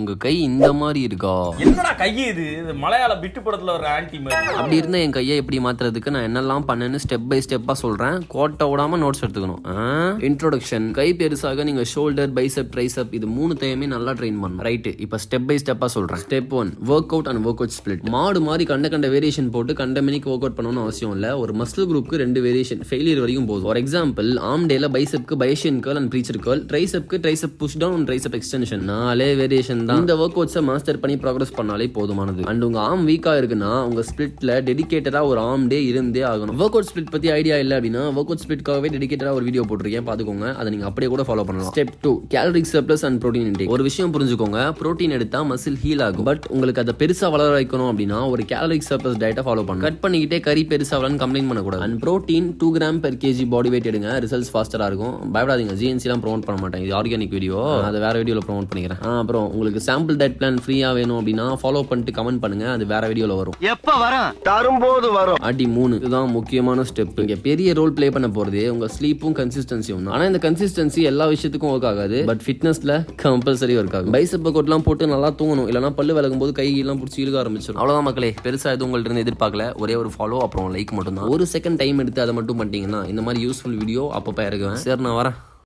உங்க கை இந்த மாதிரி இருக்கா? என்னடா கை இது மலையாள பிட்டு படத்துல ஒரு ஆன்டி மாதிரி. அப்படி இருந்தா என் கையை எப்படி மாத்துறதுக்கு நான் என்னெல்லாம் பண்ணேன்னு ஸ்டெப் பை ஸ்டெப்பா சொல்றேன். கோட்டை விடாம நோட்ஸ் எடுத்துக்கணும். இன்ட்ரோடக்ஷன். கை பெருசாக நீங்க ஷோல்டர், பைசெப், ட்ரைசெப் இது மூணுத்தையுமே நல்லா ட்ரெயின் பண்ணணும். ரைட், இப்போ ஸ்டெப் பை ஸ்டெப்பா சொல்றேன். Step 1, work out and work out split. மாடு மாதிரி கண்ட வேரியேஷன் போட்டு கண்ட மணிக்கு ஒர்க் அவுட் பண்ணணும்னு அவசியம் இல்ல. ஒரு மசில் குரூப்க்கு 2 வேரியேஷன் ஃபெயிலியர் வரைக்கும் போதும். ஃபார் எக்ஸாம்பிள், ஆர்ம் டேல பைசெப்க்கு பைஷியன் கர்ல் அண்ட் ப்ரீச்சர் கர்ல், ட்ரைசெப்க்கு tricep push down and tricep extension. 4 variation தான். இந்த ஒர்க் அவுட்ஸை மாஸ்டர் பண்ணி ப்ராக்ரஸ் பண்ணாலே போதுமானது. அண்ட் உங்க ஆர்ம் வீக்கா இருக்குன்னா உங்க ஸ்பிளிட்ல டெடிகேட்டடா ஒரு ஆர்ம் டே இருந்தே ஆகணும். ஒர்க் அவுட் ஸ்பிளிட் பத்தி ஐடியா இல்ல அப்படின்னா ஒர்க் அவுட் ஸ்பிளிட்காகவே டெடிகேட்டடா ஒரு வீடியோ போட்டிருக்கேன், பாத்துக்கோங்க. அதை நீங்க அப்படியே கூட ஃபாலோ பண்ணலாம். Step 2, calorific surplus and protein intake. ஒரு விஷயம் புரிஞ்சுக்கோங்க, புரோட்டீன் எடுத்தா மசில் ஹீல் ஆகும். பட் உங்களுக்கு அதை பெருசா வளர வைக்கணும் அப்படின்னா ஒரு கேலரிக் சர்ப்ளஸ் டயட்டை ஃபாலோ பண்ணணும். கட் பண்ணிக்கிட்டே கறி பெருசா வளரன்னு கம்ப்ளைண்ட் பண்ணக்கூடாது. And protein 2 gram per kg body weight எடுங்க, ரிசல்ட்ஸ் ஃபாஸ்டரா இருக்கும். பயப்படாதீங்க, ஜிஎன்சி எல்லாம் ப்ரோமோட் பண்ண மாட்டேன். இது ஆர்கானிக் வீடியோ, அதை வேற வீடியோல ப்ரோமோட் பண்ணிக்கிறேன். அப்புறம் உங்களுக்கு சாம்பிள் டயட் பிளான் ஃப்ரீயா வேணும் அப்படின்னா ஃபாலோ பண்ணிட்டு கமெண்ட் பண்ணுங்க, அது வேற வீடியோல வரும். எப்ப வரும்? தரும்போது வரும். அடி 3, இதுதான் முக்கியமான ஸ்டெப். இங்க பெரிய ரோல் ப்ளே பண்ண போறது உங்க ஸ்லீப்பும் கன்சிஸ்டன்சியும். ஆனா இந்த கன்சிஸ்டன்சி எல்லா விஷயத்துக்கும் ஒர்க் ஆகாது, பட் ஃபிட்னஸ்ல கம்பல்சரி ஒர்க் ஆகும். பைசெப் கோட்லாம் போட்டு நல்லா தூங்கணும், இல்லனா பல்லு விளக்கும் போது கை எல்லாம் பிடிச்சி இழுக்க ஆரம்பிச்சிடும். அவ்வளவுதான் மக்களே, பெருசா எதுவும் உங்கள்ட்ட இருந்து எதிர்பார்க்கல. ஒரே ஒரு ஃபாலோ அப்புறம் லைக் மட்டும் தான். 1 செகண்ட் டைம் எடுத்து அதை மட்டும் பண்ணிட்டீங்கன்னா இந்த மாதிரி யூஸ்ஃபுல் வீடியோ அப்பப்போ இறக்குவேன். சரி, நான் வரேன்.